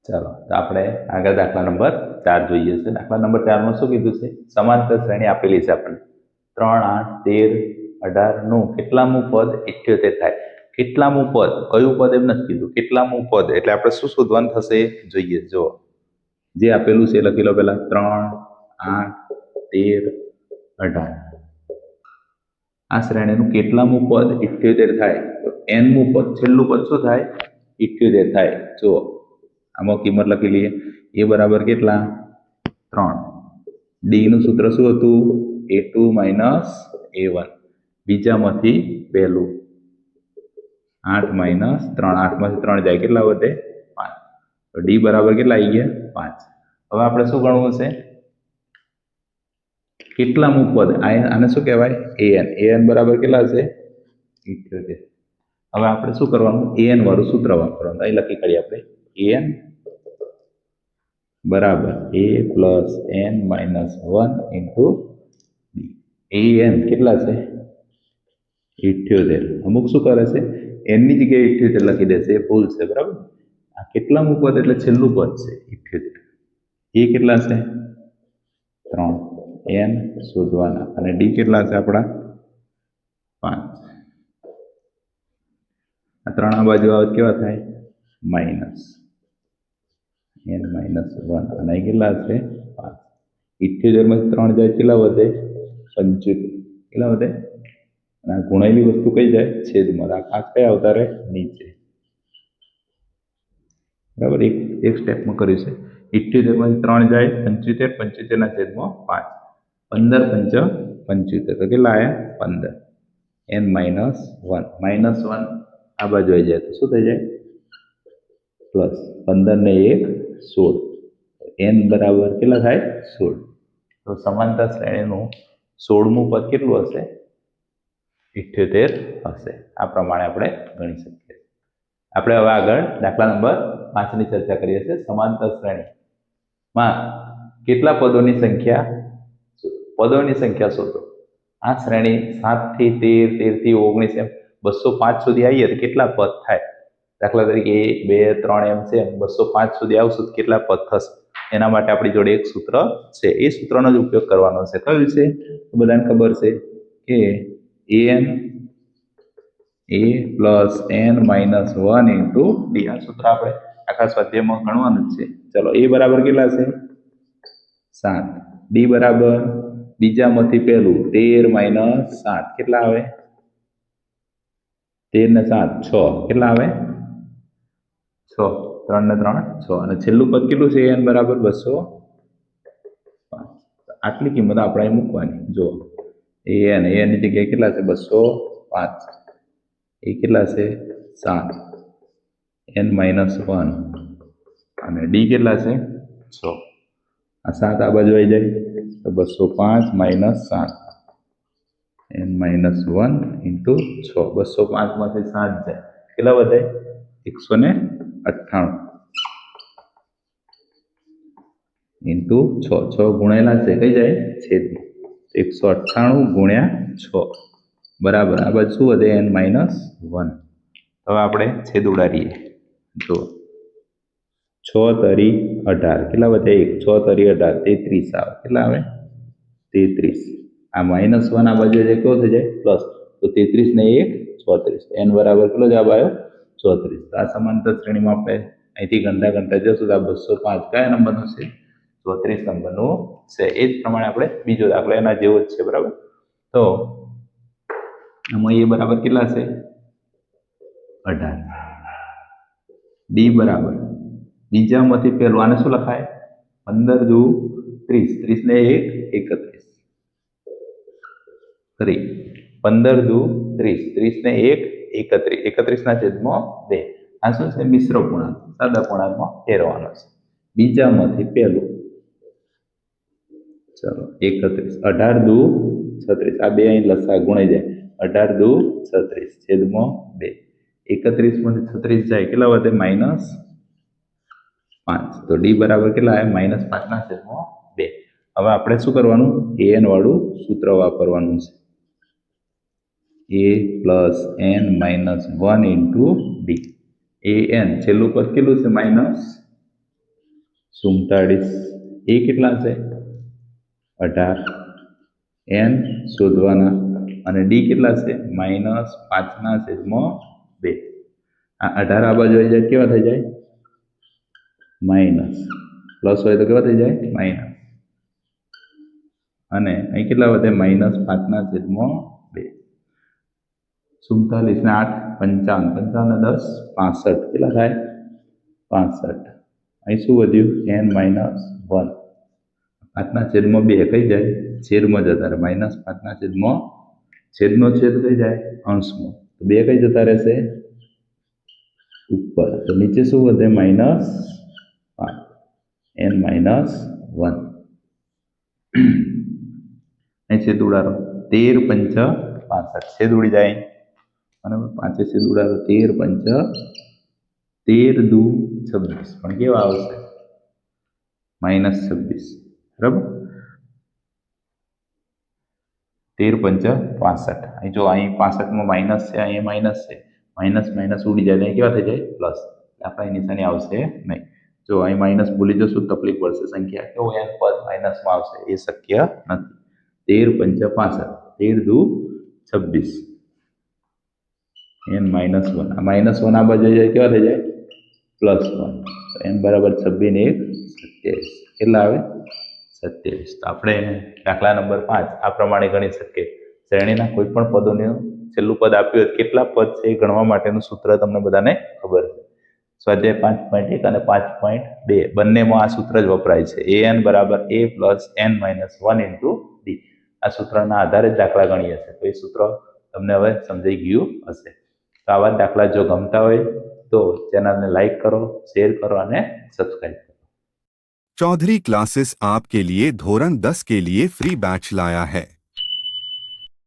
ચાલો તો આપણે આગળ દાખલા નંબર 4 જોઈએ છે. દાખલા નંબર 4 માં શું કીધું છે? સમાંતર શ્રેણી આપેલી છે આપણને 3, 8, 13, 18 નું કેટલામું પદ 78 થાય. કેટલામું પદ, કયું પદ એમ નથી કીધું, કેટલામું પદ એટલે આપણે શું શોધવાનું થશે જોઈએ. જો જે આપેલું છે લખી લો પેલા 3, 8, 13, 18 આ શ્રેણીનું કેટલામું પદ 78 થાય તો nમું પદ છેલ્લું પદ શું થાય? 78 થાય. જો આમાં કિંમત લખી લઈએ. એ બરાબર કેટલા? 3. ડી નું સૂત્ર શું હતું? a2 minus a1. બીજામાંથી પહેલું 8 માઇનસ 3. 8 માંથી 3 જાય કેટલા વધે? 5. તો ડી બરાબર કેટલા આવી ગયા? 5. હવે આપણે શું ગણવું છે? કેટલામું પદ, આને શું કહેવાય? an બરાબર કેટલા છે? 78. હવે આપણે શું કરવાનું? an વાળું સૂત્ર વાપરવાનું. અહીં લખી કાઢીએ આપણે an બરાબર a plus n minus 1 into D. an કેટલા છે? 78. અમુક શું કરે છે? n ની જગ્યાએ 78 લખી દેશે, એ ભૂલ છે. બરાબર. આ કેટલામું પદ એટલે છેલ્લું પદ છે 78. એ કેટલા છે? 3. n શોધવાના અને ડી કેટલા છે આપણા? 5. આ 3 આ બાજુ આવે કેવા થાય? માઇનસ n માઇનસ 1 અને કેટલા છે? 5. 78 માંથી 3 જાય કેટલા વધે? 75. કેટલા વધે? અને આ ગુણાયેલી વસ્તુ કઈ જાય? છેદમાં. આ 5 કયા આવતા રહે? નીચે. બરાબર. એક સ્ટેપમાં કર્યું છે. 78 માંથી 3 જાય 75. 75 ના છેદમાં 5. 15 પંચા 75. તો કેટલા આવ્યા? 15. n minus 1. માઇનસ 1 આ બાજુ આવી જાય તો શું થઈ જાય? પ્લસ 15 ને 1 16. n બરાબર કેટલા થાય? 16. તો સમાંતર શ્રેણીનું 16મું પદ કેટલું હશે? 78 હશે. આ પ્રમાણે આપણે ગણી શકીએ. આપણે હવે આગળ દાખલા નંબર 5 ની ચર્ચા કરીએ છીએ. સમાંતર શ્રેણીમાં કેટલા પદોની સંખ્યા શોધો. આ શ્રેણી 7 થી 13, 13 થી 19 એમ 205 સુધી આવીએ તો કેટલા પદ થાય? દાખલા તરીકે 1, 2, 3 એમ છે, 205 સુધી આવશું તો કેટલા પદ થશે? એના માટે આપણી જોડે એક સૂત્ર છે. એ સૂત્રનો જ ઉપયોગ કરવાનો છે. કયું છે? બધાને ખબર છે કે an a plus n minus 1 into D. આ સૂત્ર આપણે આખા સ્વાધ્યાયમાં ગણવાનું જ છે. ચલો, એ બરાબર કેટલા છે? 7. ડી બરાબર બીજામાંથી પહેલું 13 માઇનસ 7 કેટલા આવે? 13 ને 7 6 કેટલા આવે? 6. 3 ને 3 6. અને છેલ્લું પદ કેટલું છે? n બરાબર 205. આટલી કિંમત આપણે અહીં મૂકવાની. જો an ની જગ્યાએ કેટલા છે? 205. એ કેટલા છે? 7. n માઇનસ 1 અને ડી કેટલા છે? 6. આ 7 આ બાજુ આવી જાય તો 205 માઇનસ 7 n માઇનસ 1 ઇન્ટુ 6. 205 માંથી 7 જાય કેટલા વધે? 198 ઇન્ટુ 6. 6 ગુણેલા છે કઈ જાય? છેદમાં. 198 ગુણ્યા 6 બરાબર આ બાજુ શું વધે? n minus 1. હવે આપણે છેદ ઉડાડીએ. જો 6 તરી 18 કેટલા વધે? 1. 6 તરી 18 33 આવે. કેટલા આવે? 33. આ માઇનસ 1 આ બાજુ કેવો થઈ જાય? પ્લસ. તો 33 ને 1 34. n બરાબર કેટલો જવાબ આવ્યો? 34. તો આ સમાંતર શ્રેણીમાં આપણે અહીંથી ગણતા જશું તો આ 205 કયા નંબરનું છે? 34 નંબરનું છે. એ જ પ્રમાણે આપણે બીજો દાખલો એના જેવો જ છે. બરાબર. તો આમાં એ બરાબર કેટલા છે? 18. ડી બરાબર બીજામાંથી પહેલું આને શું લખાય? 15 દુ 30. 30 ને 1 31. 15 દુ 30. 30 ને 1 31. 31 ના છેદમાં 2. આ શું છે? મિશ્ર પૂર્ણાંક. સાદા પૂર્ણાંકમાં ફેરવવાનો છે. બીજામાંથી પહેલું. ચલો 31. 18 દુ 36. આ બે અહીં લસા ગુણાઈ જાય. 18 દુ 36 છેદમાં 2. 31 માંથી 36 જાય કેટલા વધે? માઇનસ 5. તો ડી બરાબર કેટલા આવે? માઇનસ 5 ના છેદમાં 2. હવે આપણે શું કરવાનું? an વાળું સૂત્ર વાપરવાનું છે. a plus n minus 1 into D. an છેલ્લું પદ કેટલું છે? માઇનસ 47 એ કેટલા છે 18 n શોધવાના અને ડી કેટલા છે -5/2 આ 18 આ બાજુ આવી જાય કેવા થઈ જાય માઇનસ પ્લસ હોય તો કેવા થઈ જાય માઇનસ અને અહીં કેટલા વધે -5/2 47 ને 8 55 55 ને 10 65 કેટલા થાય 65 અહીં શું વધ્યું n-1 5/2 કઈ જાય છેદમાં જતા રહે -5/2 છેદનો છેદ કઈ જાય અંશમાં તો 2 કઈ જતા રહેશે ઉપર તો નીચે શું વધે -5 n-1 અહીં છેદ ઉડાડો 13 × 5 = 65 છેદ ઉડી જાય બરાબર 5 છેદ ઉડાડો 13 × 5 13 × 2 = 26 પણ કેવા આવશે -26 બરાબર 13 × 5 = 65 અહીં જો અહીં 65 માં માઇનસ છે અહીં માઇનસ છે માઇનસ માઇનસ ઉડી જાય અહીં કેવા થઈ જાય પ્લસ આપણે નિશાની આવશે નહીં જો અહીં માઇનસ ભૂલી જશું તકલીફ પડશે સંખ્યા કેવું n પદ માઇનસમાં આવશે એ શક્ય નથી 13 × 5 = 13 × 2 = 26 n-1 આ -1 આ બાજુ જાય કેવા થઈ જાય +1 n બરાબર 26 ને 1 27 કેટલા આવે 27 તો આપણે દાખલા નંબર 5 આ પ્રમાણે ગણી શકીએ શ્રેણીના કોઈ પણ પદોનું છેલ્લું પદ આપ્યું હોય કેટલા પદ છે એ ગણવા માટેનું સૂત્ર તમને બધાને ખબર છે સ્વાધ્યાય 5.1 અને 5.2 બંનેમાં આ સૂત્ર જ વપરાય છે an = a + n-1 × d આ સૂત્રના આધારે જ દાખલા ગણીએ છીએ તો એ સૂત્ર તમને હવે સમજાઈ ગયું હશે તો આવા દાખલા જો ગમતા હોય તો ચેનલને લાઈક કરો શેર કરો અને સબસ્ક્રાइब કરો चौधरी क्लासेस आपके लिए धोरण 10 के लिए फ्री बैच लाया है।